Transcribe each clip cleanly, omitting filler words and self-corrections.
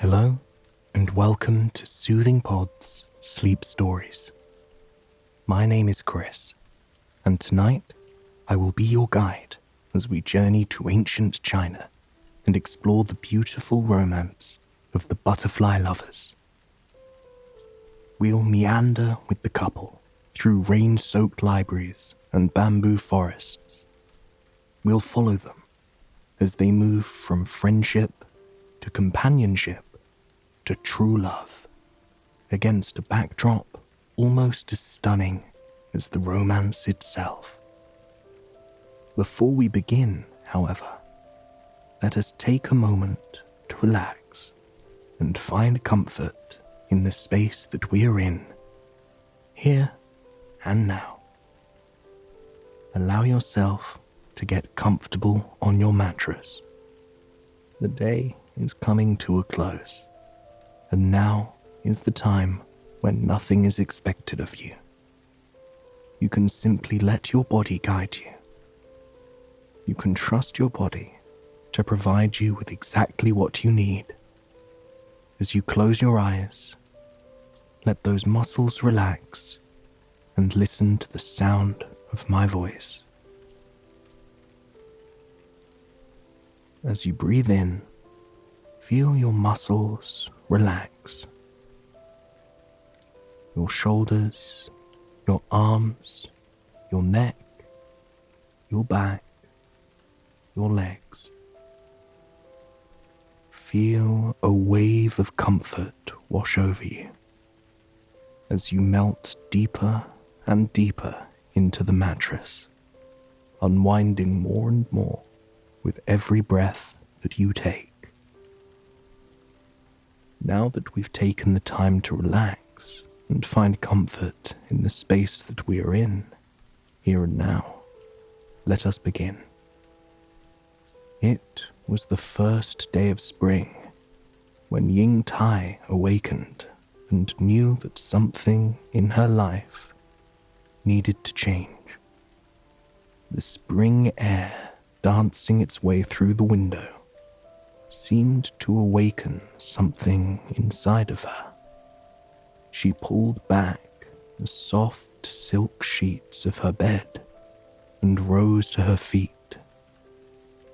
Hello, and welcome to Soothing Pod's Sleep Stories. My name is Chris, and tonight I will be your guide as we journey to ancient China and explore the beautiful romance of the butterfly lovers. We'll meander with the couple through rain-soaked libraries and bamboo forests. We'll follow them as they move from friendship to companionship to true love, against a backdrop almost as stunning as the romance itself. Before we begin, however, let us take a moment to relax and find comfort in the space that we are in, here and now. Allow yourself to get comfortable on your mattress. The day is coming to a close, and now is the time when nothing is expected of you. You can simply let your body guide you. You can trust your body to provide you with exactly what you need. As you close your eyes, let those muscles relax and listen to the sound of my voice. As you breathe in, feel your muscles relax. Your shoulders, your arms, your neck, your back, your legs. Feel a wave of comfort wash over you as you melt deeper and deeper into the mattress, unwinding more and more with every breath that you take. Now that we've taken the time to relax and find comfort in the space that we are in, here and now, let us begin. It was the first day of spring when Ying Tai awakened and knew that something in her life needed to change. The spring air dancing its way through the window seemed to awaken something inside of her. She pulled back the soft silk sheets of her bed and rose to her feet,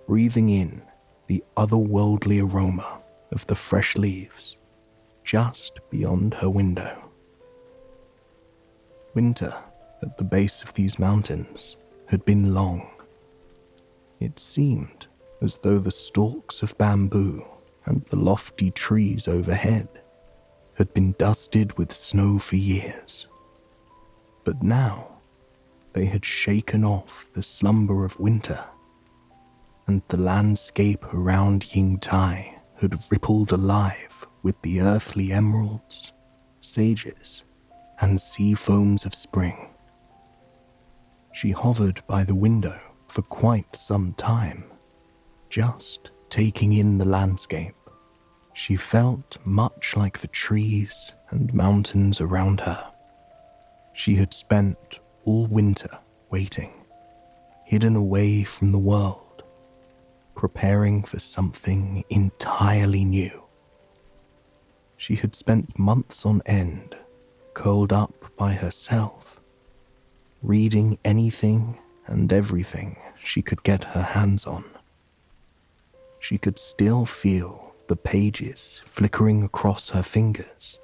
breathing in the otherworldly aroma of the fresh leaves just beyond her window. Winter at the base of these mountains had been long. It seemed as though the stalks of bamboo and the lofty trees overhead had been dusted with snow for years. But now they had shaken off the slumber of winter, and the landscape around Ying Tai had rippled alive with the earthly emeralds, sages, and sea foams of spring. She hovered by the window for quite some time, just taking in the landscape. She felt much like the trees and mountains around her. She had spent all winter waiting, hidden away from the world, preparing for something entirely new. She had spent months on end, curled up by herself, reading anything and everything she could get her hands on. She could still feel the pages flickering across her fingers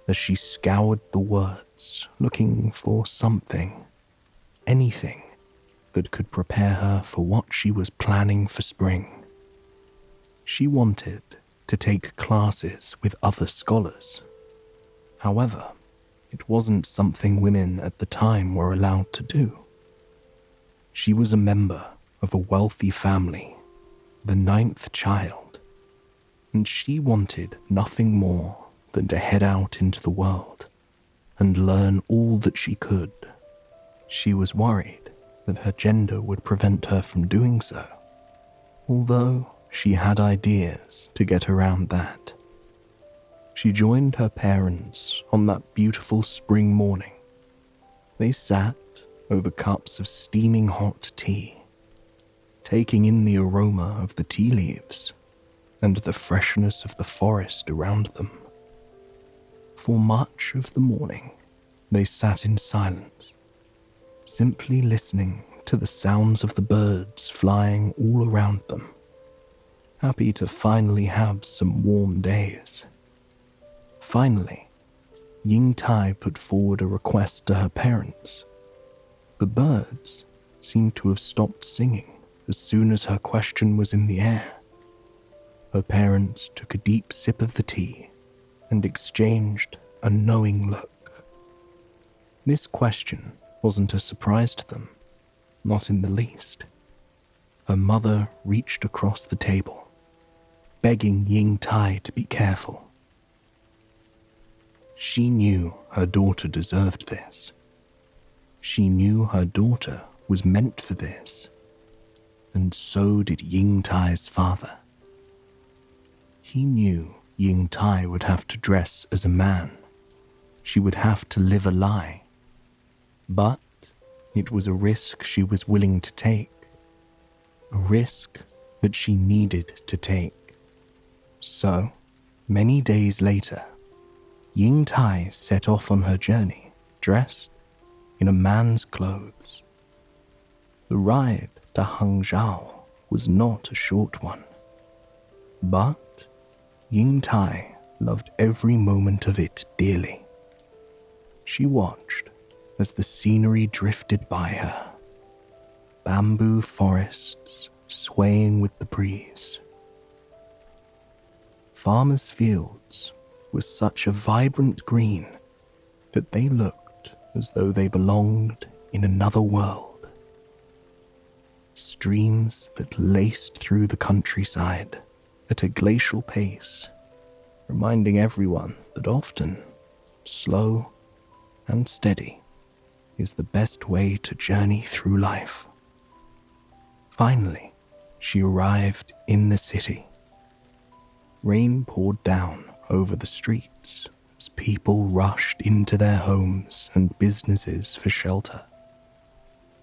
as she scoured the words, looking for something, anything that could prepare her for what she was planning for spring. She wanted to take classes with other scholars. However, it wasn't something women at the time were allowed to do. She was a member of a wealthy family, the 9th child, and she wanted nothing more than to head out into the world and learn all that she could. She was worried that her gender would prevent her from doing so, although she had ideas to get around that. She joined her parents on that beautiful spring morning. They sat over cups of steaming hot tea, taking in the aroma of the tea leaves and the freshness of the forest around them. For much of the morning, they sat in silence, simply listening to the sounds of the birds flying all around them, happy to finally have some warm days. Finally, Ying Tai put forward a request to her parents. The birds seemed to have stopped singing as soon as her question was in the air. Her parents took a deep sip of the tea and exchanged a knowing look. This question wasn't a surprise to them, not in the least. Her mother reached across the table, begging Ying Tai to be careful. She knew her daughter deserved this. She knew her daughter was meant for this, and so did Ying Tai's father. He knew Ying Tai would have to dress as a man. She would have to live a lie. But it was a risk she was willing to take, a risk that she needed to take. So, many days later, Ying Tai set off on her journey, dressed in a man's clothes. The ride to Hangzhou was not a short one, but Ying Tai loved every moment of it dearly. She watched as the scenery drifted by her, bamboo forests swaying with the breeze. Farmers' fields was such a vibrant green that they looked as though they belonged in another world. Streams that laced through the countryside at a glacial pace, reminding everyone that often, slow and steady is the best way to journey through life. Finally, she arrived in the city. Rain poured down over the streets as people rushed into their homes and businesses for shelter.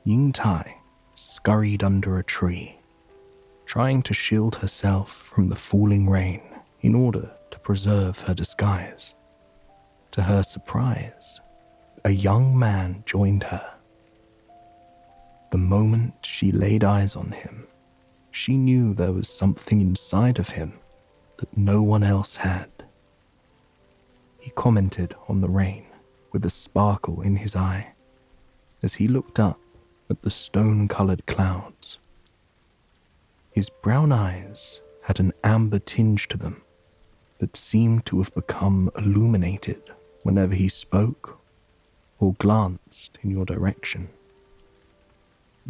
Ying Tai scurried under a tree, trying to shield herself from the falling rain in order to preserve her disguise. To her surprise, a young man joined her. The moment she laid eyes on him, she knew there was something inside of him that no one else had. He commented on the rain with a sparkle in his eye as he looked up at the stone-colored clouds. His brown eyes had an amber tinge to them that seemed to have become illuminated whenever he spoke or glanced in your direction.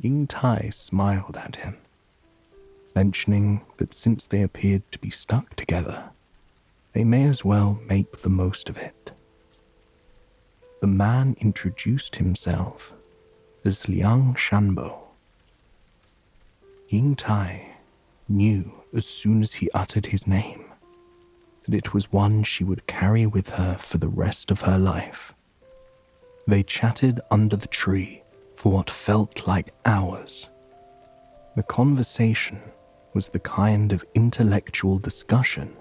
Ying Tai smiled at him, mentioning that since they appeared to be stuck together, they may as well make the most of it. The man introduced himself as Liang Shanbo. Ying Tai knew as soon as he uttered his name that it was one she would carry with her for the rest of her life. They chatted under the tree for what felt like hours. The conversation was the kind of intellectual discussion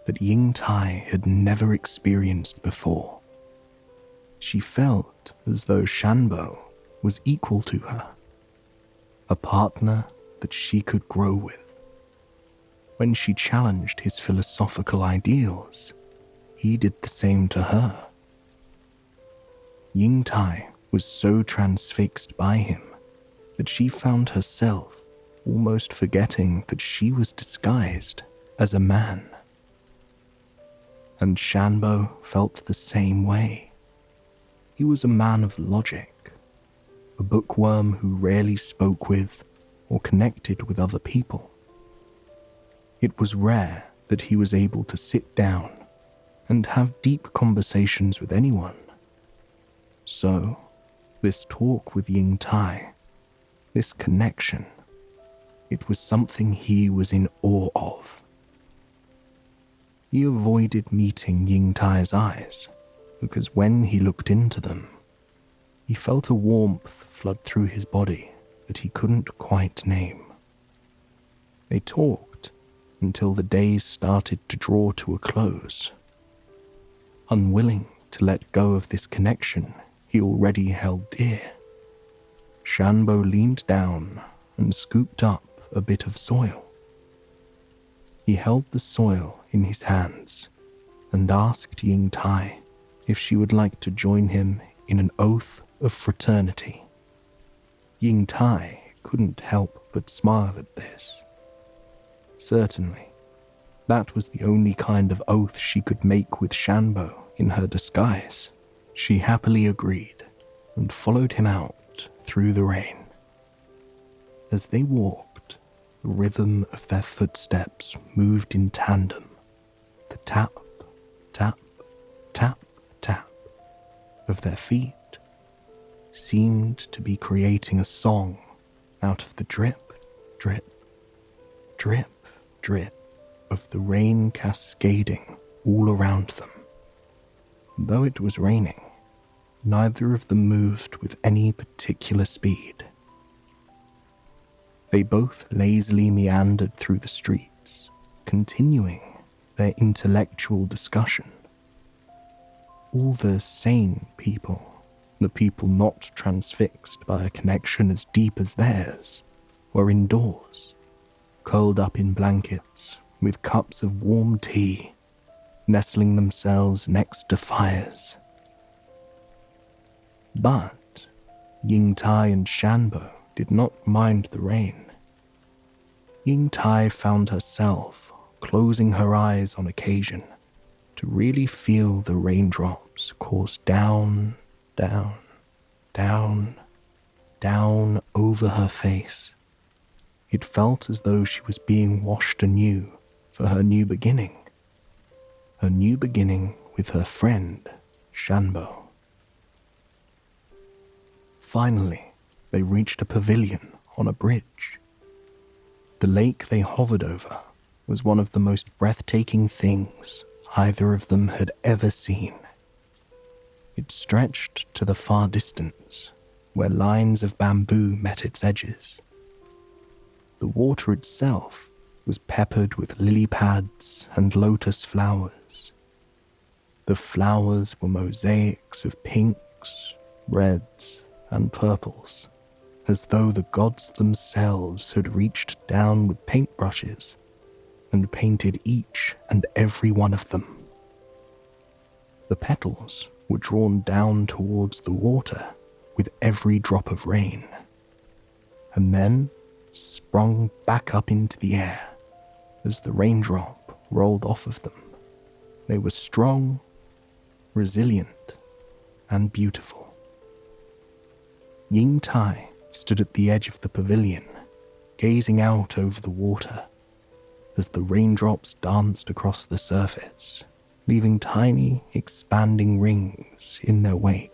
that Ying Tai had never experienced before. She felt as though Shanbo was equal to her, a partner that she could grow with. When she challenged his philosophical ideals, he did the same to her. Ying Tai was so transfixed by him that she found herself almost forgetting that she was disguised as a man. And Shanbo felt the same way. He was a man of logic, a bookworm who rarely spoke with or connected with other people. It was rare that he was able to sit down and have deep conversations with anyone. So, this talk with Ying Tai, this connection, it was something he was in awe of. He avoided meeting Ying Tai's eyes because when he looked into them, he felt a warmth flood through his body that he couldn't quite name. They talked until the days started to draw to a close. Unwilling to let go of this connection he already held dear, Shanbo leaned down and scooped up a bit of soil. He held the soil in his hands and asked Ying Tai if she would like to join him in an oath of fraternity. Ying Tai couldn't help but smile at this. Certainly, that was the only kind of oath she could make with Shanbo in her disguise. She happily agreed and followed him out through the rain. As they walked, the rhythm of their footsteps moved in tandem. The tap, tap, tap, tap of their feet seemed to be creating a song out of the drip, drip, drip, drip of the rain cascading all around them. Though it was raining, neither of them moved with any particular speed. They both lazily meandered through the streets, continuing their intellectual discussion. All the sane people, the people not transfixed by a connection as deep as theirs, were indoors, curled up in blankets with cups of warm tea, nestling themselves next to fires. But Ying Tai and Shanbo did not mind the rain. Ying Tai found herself closing her eyes on occasion to really feel the raindrops course down, down, down, down over her face. It felt as though she was being washed anew for her new beginning with her friend, Shanbo. Finally, they reached a pavilion on a bridge. The lake they hovered over was one of the most breathtaking things either of them had ever seen. It stretched to the far distance, where lines of bamboo met its edges. The water itself was peppered with lily pads and lotus flowers. The flowers were mosaics of pinks, reds, and purples, as though the gods themselves had reached down with paintbrushes and painted each and every one of them. The petals were drawn down towards the water with every drop of rain, and then sprung back up into the air as the raindrop rolled off of them. They were strong, resilient, and beautiful. Ying Tai stood at the edge of the pavilion, gazing out over the water as the raindrops danced across the surface, leaving tiny, expanding rings in their wake.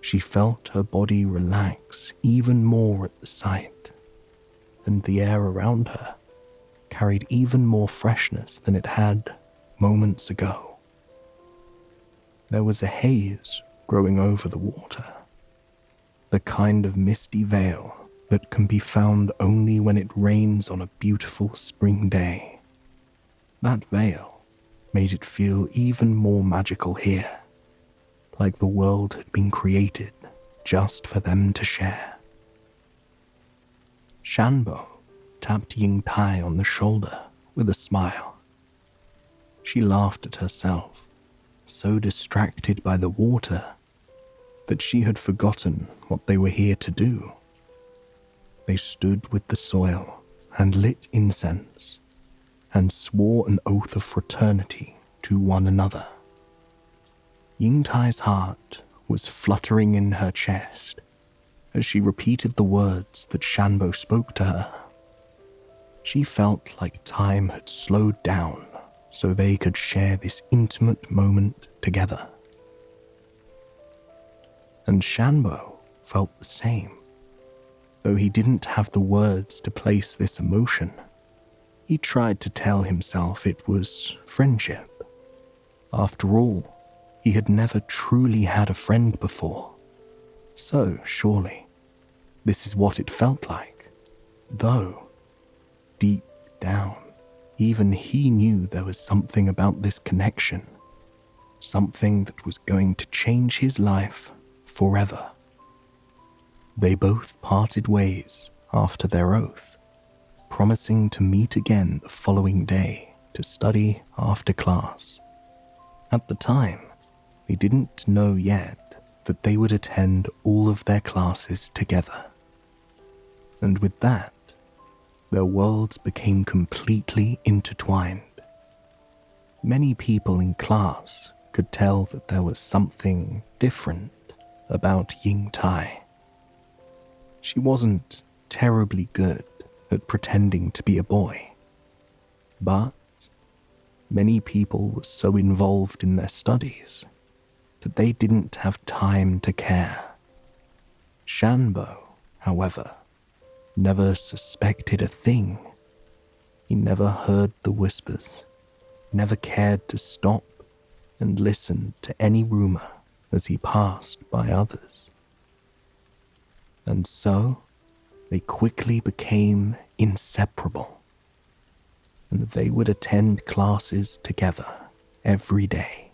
She felt her body relax even more at the sight, and the air around her carried even more freshness than it had moments ago. There was a haze growing over the water, the kind of misty veil that can be found only when it rains on a beautiful spring day. That veil made it feel even more magical here, like the world had been created just for them to share. Shanbo tapped Ying Tai on the shoulder with a smile. She laughed at herself, so distracted by the water that she had forgotten what they were here to do. They stood with the soil and lit incense and swore an oath of fraternity to one another. Ying Tai's heart was fluttering in her chest as she repeated the words that Shanbo spoke to her. She felt like time had slowed down so they could share this intimate moment together. And Shanbo felt the same. Though he didn't have the words to place this emotion, he tried to tell himself it was friendship. After all, he had never truly had a friend before. So, surely, this is what it felt like. Though, deep down, Even he knew there was something about this connection, something that was going to change his life forever. They both parted ways after their oath, promising to meet again the following day to study after class. At the time, they didn't know yet that they would attend all of their classes together. And with that, their worlds became completely intertwined. Many people in class could tell that there was something different about Ying Tai. She wasn't terribly good at pretending to be a boy, but many people were so involved in their studies that they didn't have time to care. Shanbo, however, never suspected a thing. He never heard the whispers, never cared to stop and listen to any rumor as he passed by others. And so, they quickly became inseparable, and they would attend classes together every day.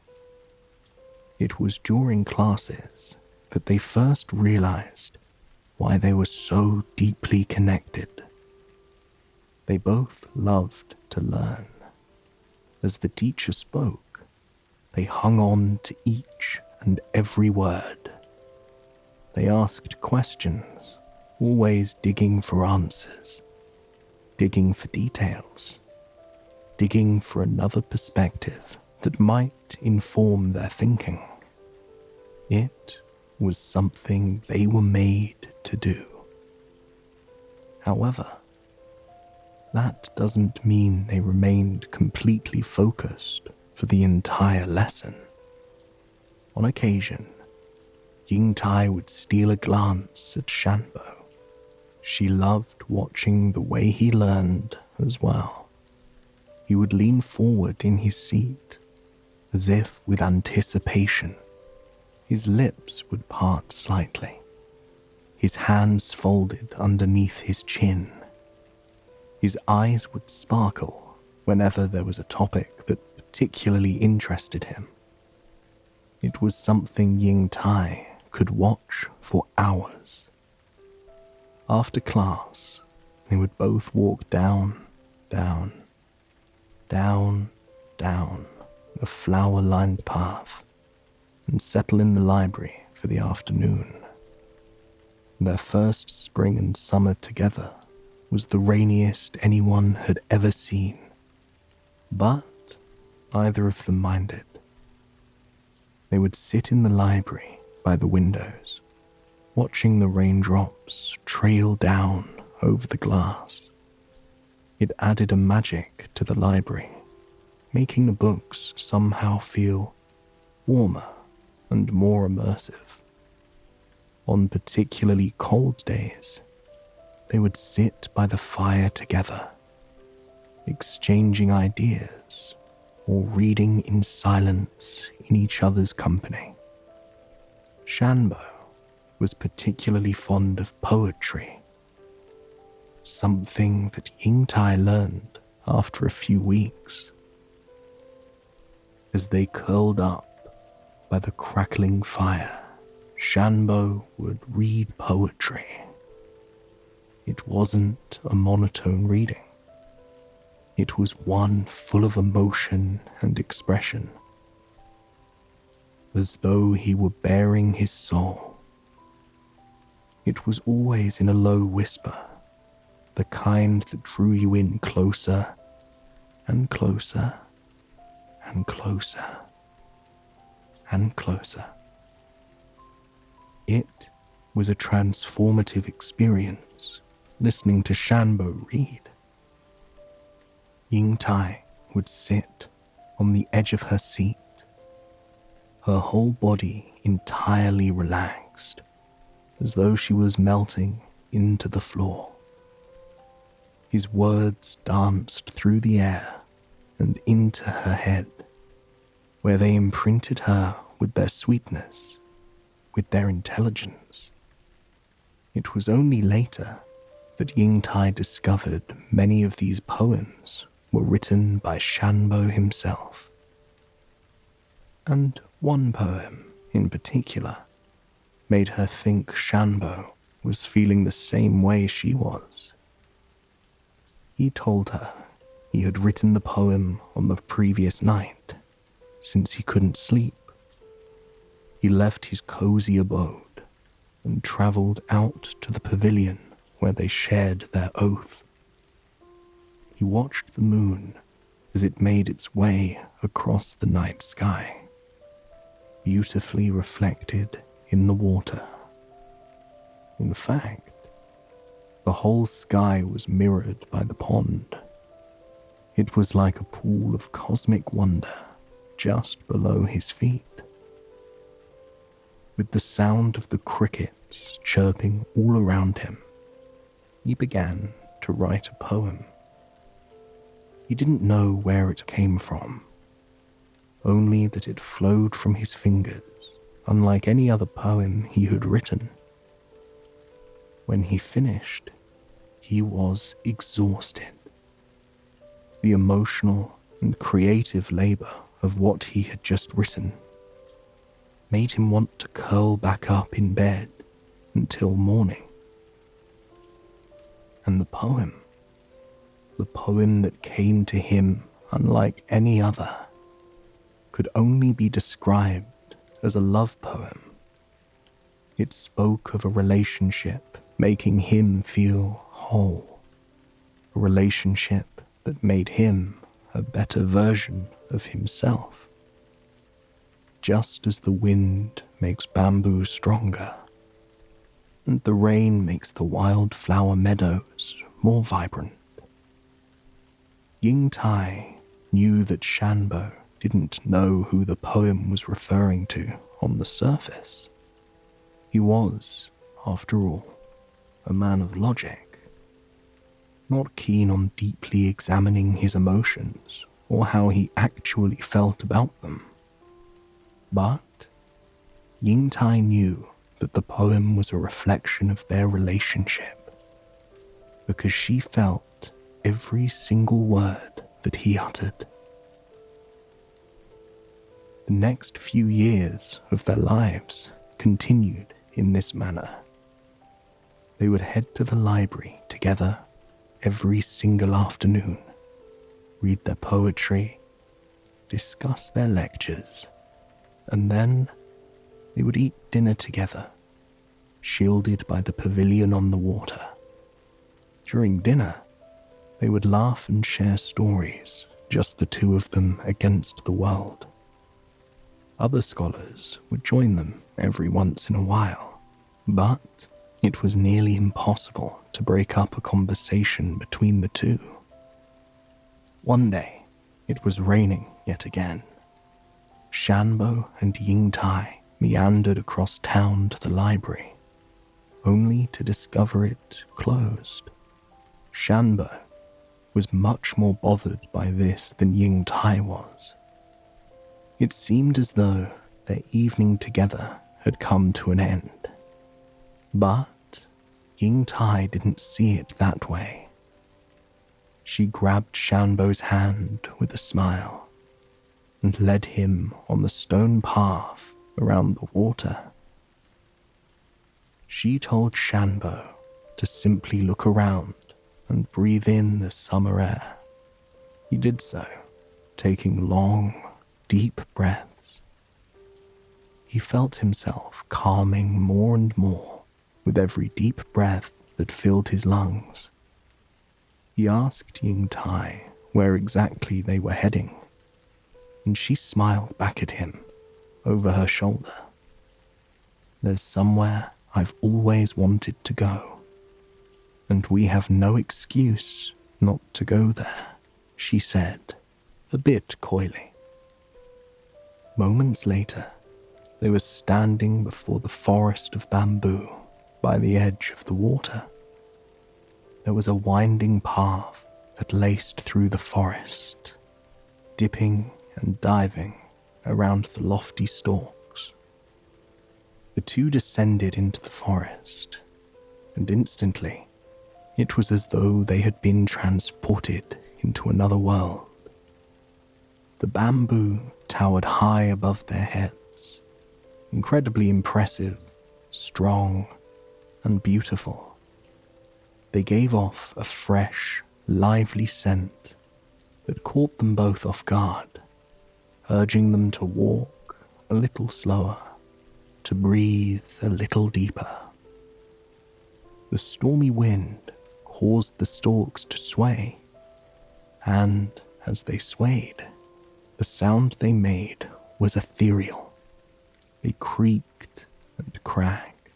It was during classes that they first realized why they were so deeply connected. They both loved to learn. As the teacher spoke, they hung on to each and every word. They asked questions, always digging for answers, digging for details, digging for another perspective that might inform their thinking. It was something they were made to do. However, that doesn't mean they remained completely focused for the entire lesson. On occasion, Ying Tai would steal a glance at Shanbo. She loved watching the way he learned as well. He would lean forward in his seat, as if with anticipation. His lips would part slightly, his hands folded underneath his chin. His eyes would sparkle whenever there was a topic that particularly interested him. It was something Ying Tai could watch for hours. After class, they would both walk down the flower-lined path and settle in the library for the afternoon. Their first spring and summer together was the rainiest anyone had ever seen, but neither of them minded. They would sit in the library by the windows, watching the raindrops trail down over the glass. It added a magic to the library, making the books somehow feel warmer and more immersive. On particularly cold days, they would sit by the fire together, exchanging ideas or reading in silence in each other's company. Shanbo was particularly fond of poetry, something that Ying Tai learned after a few weeks. As they curled up by the crackling fire, Shanbo would read poetry. It wasn't a monotone reading. It was one full of emotion and expression, as though he were baring his soul. It was always in a low whisper, the kind that drew you in closer and closer and closer and closer. It was a transformative experience listening to Shanbo read. Ying Tai would sit on the edge of her seat, her whole body entirely relaxed, as though she was melting into the floor. His words danced through the air and into her head, where they imprinted her with their sweetness, with their intelligence. It was only later that Ying Tai discovered many of these poems were written by Shanbo himself. And one poem, in particular, made her think Shanbo was feeling the same way she was. He told her he had written the poem on the previous night, since he couldn't sleep. He left his cozy abode and travelled out to the pavilion where they shared their oath. He watched the moon as it made its way across the night sky, beautifully reflected in the water. In fact, the whole sky was mirrored by the pond. It was like a pool of cosmic wonder just below his feet. With the sound of the crickets chirping all around him, he began to write a poem. He didn't know where it came from, only that it flowed from his fingers, unlike any other poem he had written. When he finished, he was exhausted. The emotional and creative labor of what he had just written made him want to curl back up in bed until morning. And the poem that came to him unlike any other, could only be described as a love poem. It spoke of a relationship making him feel whole, a relationship that made him a better version of himself. Just as the wind makes bamboo stronger, and the rain makes the wildflower meadows more vibrant. Ying Tai knew that Shanbo didn't know who the poem was referring to on the surface. He was, after all, a man of logic, not keen on deeply examining his emotions or how he actually felt about them. But Ying Tai knew that the poem was a reflection of their relationship, because she felt every single word that he uttered. The next few years of their lives continued in this manner. They would head to the library together every single afternoon, read their poetry, discuss their lectures, and then they would eat dinner together, shielded by the pavilion on the water. During dinner, they would laugh and share stories, just the two of them against the world. Other scholars would join them every once in a while, but it was nearly impossible to break up a conversation between the two. One day, it was raining yet again. Shanbo and Ying Tai meandered across town to the library, only to discover it closed. Shanbo was much more bothered by this than Ying Tai was. It seemed as though their evening together had come to an end. But Ying Tai didn't see it that way. She grabbed Shanbo's hand with a smile and led him on the stone path around the water. She told Shanbo to simply look around and breathe in the summer air. He did so, taking long, deep breaths. He felt himself calming more and more with every deep breath that filled his lungs. He asked Ying Tai where exactly they were heading, and she smiled back at him over her shoulder. "There's somewhere I've always wanted to go, and we have no excuse not to go there," she said, a bit coyly. Moments later, they were standing before the forest of bamboo by the edge of the water. There was a winding path that laced through the forest, dipping and diving around the lofty stalks. The two descended into the forest, and instantly it was as though they had been transported into another world. The bamboo towered high above their heads, incredibly impressive, strong, and beautiful. They gave off a fresh, lively scent that caught them both off guard, urging them to walk a little slower, to breathe a little deeper. The stormy wind caused the stalks to sway, and as they swayed, the sound they made was ethereal. They creaked and cracked,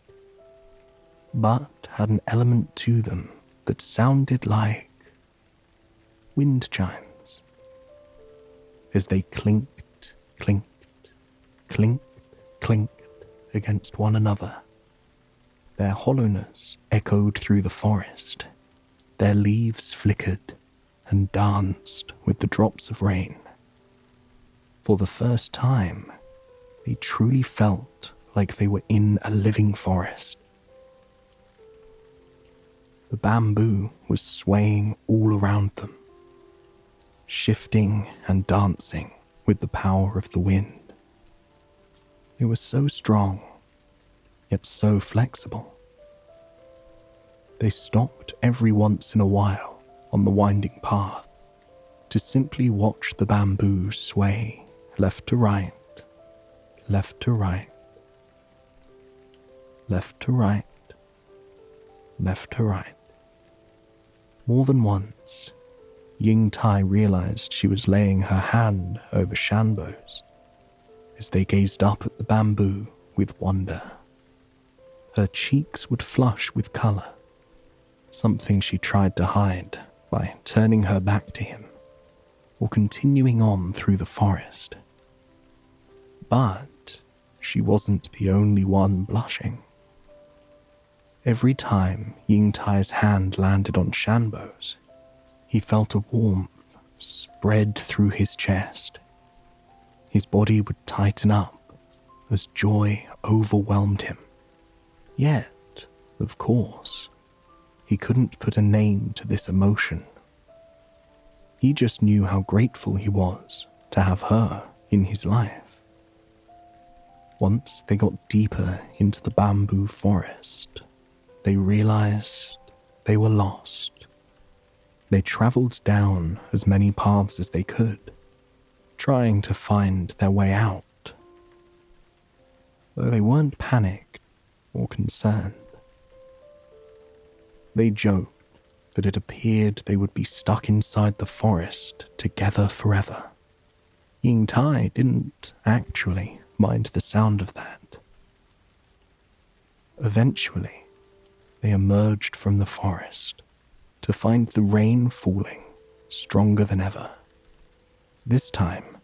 but had an element to them that sounded like wind chimes. As they clinked, clinked, clinked, clinked against one another, their hollowness echoed through the forest. Their leaves flickered and danced with the drops of rain. For the first time, they truly felt like they were in a living forest. The bamboo was swaying all around them, shifting and dancing with the power of the wind. It was so strong, yet so flexible. They stopped every once in a while on the winding path to simply watch the bamboo sway left to right, left to right, left to right, left to right. More than once, Ying-Tai realized she was laying her hand over Shanbo's as they gazed up at the bamboo with wonder. Her cheeks would flush with color, something she tried to hide by turning her back to him or continuing on through the forest. But she wasn't the only one blushing. Every time Ying-Tai's hand landed on Shanbo's, he felt a warmth spread through his chest. His body would tighten up as joy overwhelmed him. Yet, of course, he couldn't put a name to this emotion. He just knew how grateful he was to have her in his life. Once they got deeper into the bamboo forest, they realized they were lost. They traveled down as many paths as they could, trying to find their way out. Though they weren't panicked or concerned. They joked that it appeared they would be stuck inside the forest together forever. Ying-Tai didn't actually mind the sound of that. Eventually, they emerged from the forest to find the rain falling stronger than ever. This time,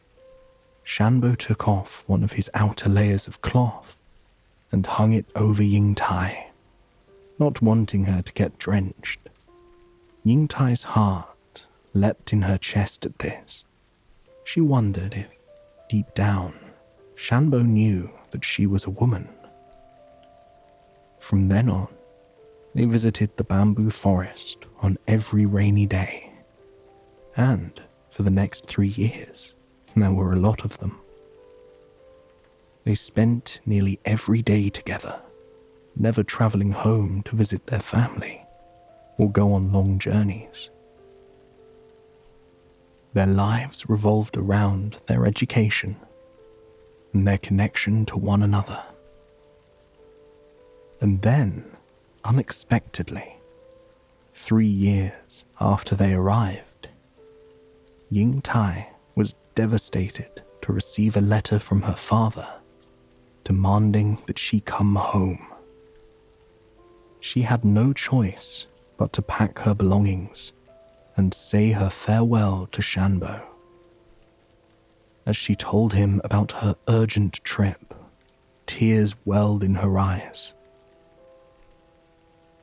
Shanbo took off one of his outer layers of cloth and hung it over Ying-Tai, not wanting her to get drenched. Ying-Tai's heart leapt in her chest at this. She wondered if, deep down, Shanbo knew that she was a woman. From then on, they visited the bamboo forest on every rainy day. And for the next 3 years, there were a lot of them. They spent nearly every day together, never traveling home to visit their family or go on long journeys. Their lives revolved around their education and their connection to one another. And then, unexpectedly, 3 years after they arrived, Ying-Tai was devastated to receive a letter from her father demanding that she come home. She had no choice but to pack her belongings and say her farewell to Shanbo. As she told him about her urgent trip, tears welled in her eyes.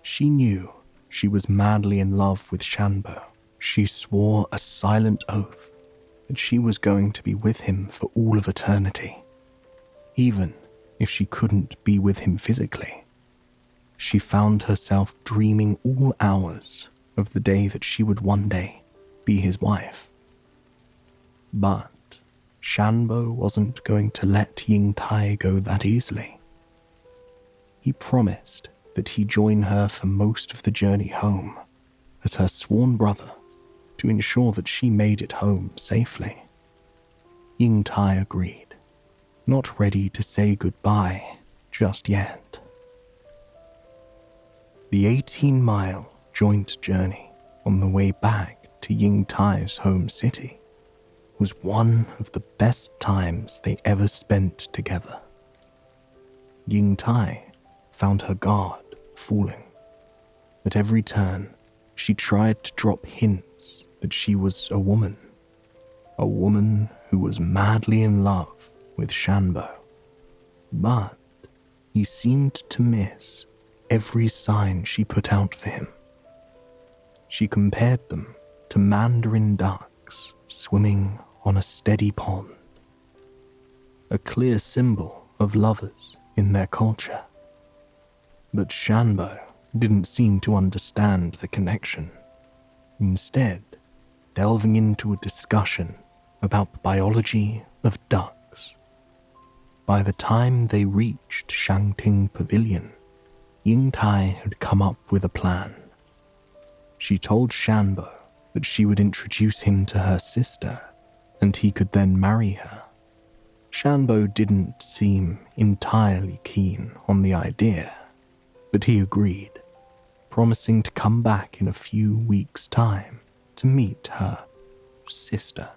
She knew she was madly in love with Shanbo. She swore a silent oath that she was going to be with him for all of eternity, even if she couldn't be with him physically. She found herself dreaming all hours of the day that she would one day be his wife. But Shanbo wasn't going to let Ying Tai go that easily. He promised that he'd join her for most of the journey home as her sworn brother to ensure that she made it home safely. Ying Tai agreed, not ready to say goodbye just yet. The 18-mile joint journey on the way back to Ying Tai's home city was one of the best times they ever spent together. Ying Tai found her guard falling. At every turn, she tried to drop hints that she was a woman who was madly in love with Shanbo. But he seemed to miss every sign she put out for him. She compared them to mandarin ducks swimming on a steady pond, a clear symbol of lovers in their culture. But Shanbo didn't seem to understand the connection, instead delving into a discussion about the biology of ducks. By the time they reached Shangting Pavilion, Ying Tai had come up with a plan. She told Shanbo that she would introduce him to her sister, and he could then marry her. Shanbo didn't seem entirely keen on the idea, but he agreed, promising to come back in a few weeks' time to meet her sister.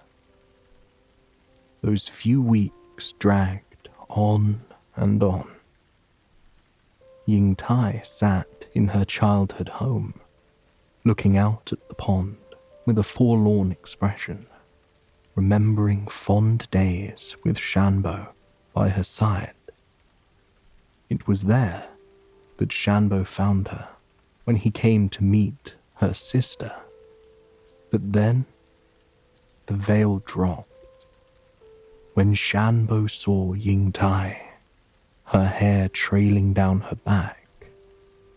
Those few weeks dragged on and on. Ying Tai sat in her childhood home, looking out at the pond with a forlorn expression, remembering fond days with Shanbo by her side. It was there that Shanbo found her when he came to meet her sister. But then, the veil dropped. When Shanbo saw Ying Tai, her hair trailing down her back,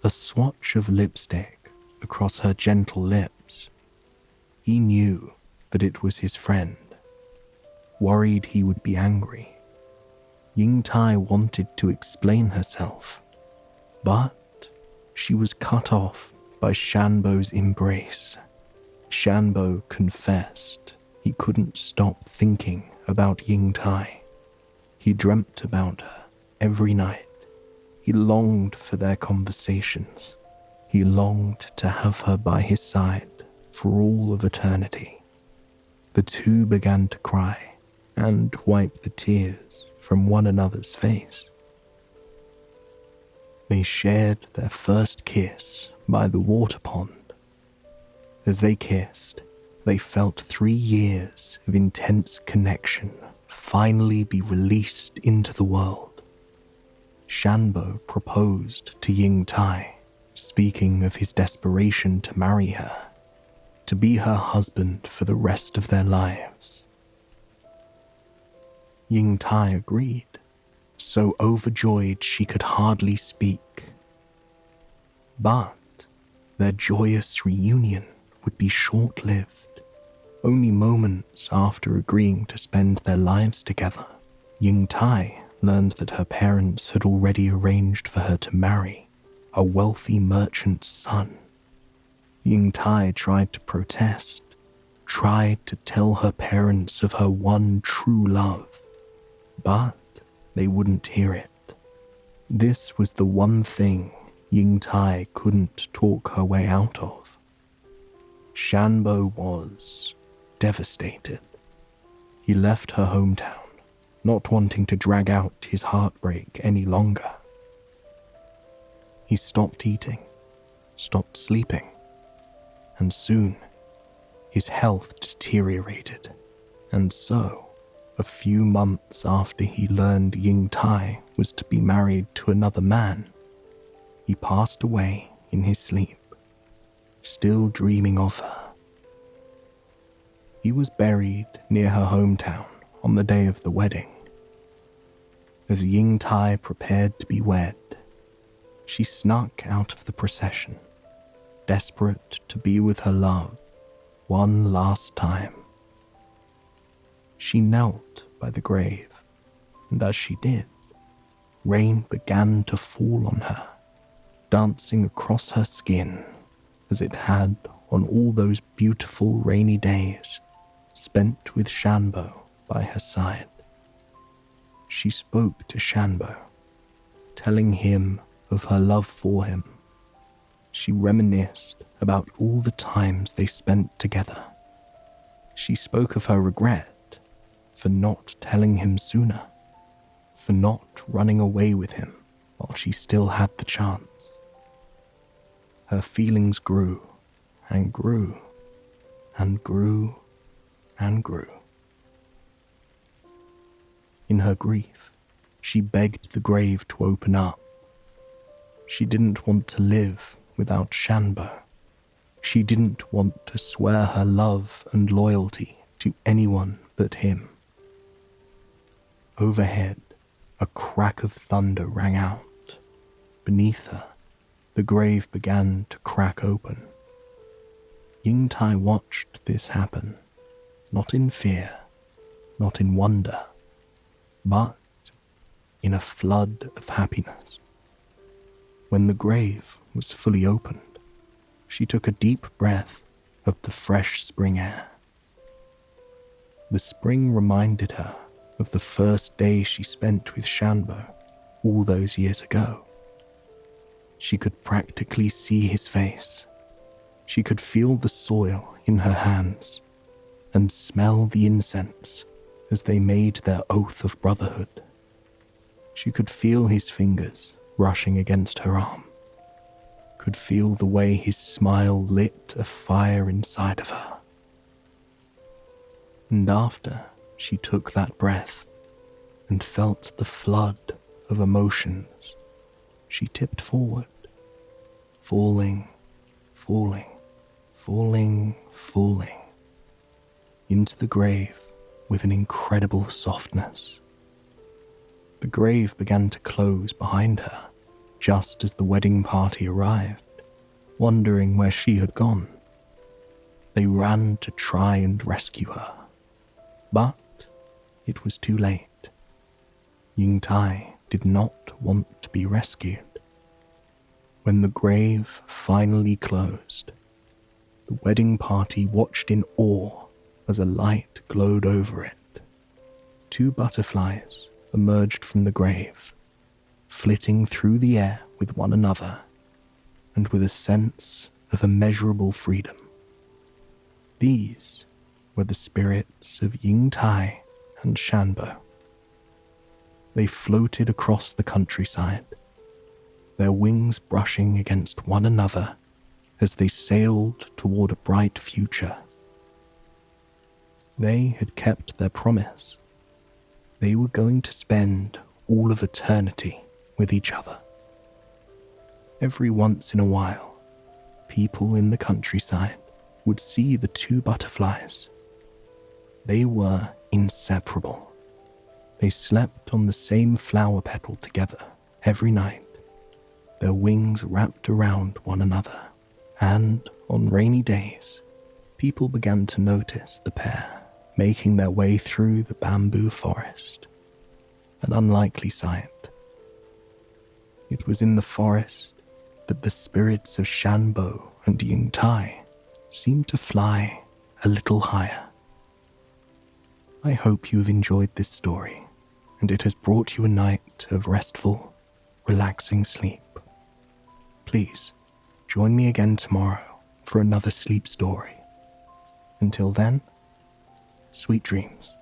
a swatch of lipstick across her gentle lips, he knew that it was his friend. Worried he would be angry, Ying Tai wanted to explain herself, but she was cut off by Shanbo's embrace. Shanbo confessed he couldn't stop thinking about Ying Tai. He dreamt about her every night. He longed for their conversations. He longed to have her by his side for all of eternity. The two began to cry and wipe the tears from one another's face. They shared their first kiss by the water pond. As they kissed, they felt 3 years of intense connection finally be released into the world. Shanbo proposed to Ying Tai, speaking of his desperation to marry her, to be her husband for the rest of their lives. Ying Tai agreed, so overjoyed she could hardly speak. But their joyous reunion would be short-lived. Only moments after agreeing to spend their lives together, Ying Tai learned that her parents had already arranged for her to marry a wealthy merchant's son. Ying Tai tried to protest, tried to tell her parents of her one true love, but they wouldn't hear it. This was the one thing Ying Tai couldn't talk her way out of. Shanbo was devastated. He left her hometown, not wanting to drag out his heartbreak any longer. He stopped eating, stopped sleeping, and soon his health deteriorated. And so, a few months after he learned Ying Tai was to be married to another man, he passed away in his sleep, still dreaming of her. He was buried near her hometown on the day of the wedding. As Ying Tai prepared to be wed, she snuck out of the procession, desperate to be with her love, one last time. She knelt by the grave, and as she did, rain began to fall on her, dancing across her skin as it had on all those beautiful rainy days spent with Shanbo by her side. She spoke to Shanbo, telling him of her love for him. She reminisced about all the times they spent together. She spoke of her regret for not telling him sooner, for not running away with him while she still had the chance. Her feelings grew and grew and grew and grew. In her grief, she begged the grave to open up. She didn't want to live without Shanbo. She didn't want to swear her love and loyalty to anyone but him. Overhead, a crack of thunder rang out. Beneath her, the grave began to crack open. Ying-Tai watched this happen, not in fear, not in wonder, but in a flood of happiness. When the grave was fully opened, she took a deep breath of the fresh spring air. The spring reminded her of the first day she spent with Shanbo all those years ago. She could practically see his face. She could feel the soil in her hands and smell the incense as they made their oath of brotherhood. She could feel his fingers brushing against her arm, could feel the way his smile lit a fire inside of her. And after she took that breath and felt the flood of emotions, she tipped forward, falling, falling, falling, falling, into the grave with an incredible softness. The grave began to close behind her just as the wedding party arrived, wondering where she had gone. They ran to try and rescue her, but it was too late. Ying-Tai did not want to be rescued. When the grave finally closed, the wedding party watched in awe as a light glowed over it. 2 butterflies emerged from the grave, flitting through the air with one another and with a sense of immeasurable freedom. These were the spirits of Ying-Tai and Shanbo. They floated across the countryside, their wings brushing against one another as they sailed toward a bright future. They had kept their promise. They were going to spend all of eternity with each other. Every once in a while, people in the countryside would see the 2 butterflies. They were inseparable. They slept on the same flower petal together every night, their wings wrapped around one another. And on rainy days, people began to notice the pair making their way through the bamboo forest, an unlikely sight. It was in the forest that the spirits of Shanbo and Ying-Tai seemed to fly a little higher. I hope you have enjoyed this story, and it has brought you a night of restful, relaxing sleep. Please, join me again tomorrow for another sleep story. Until then, sweet dreams.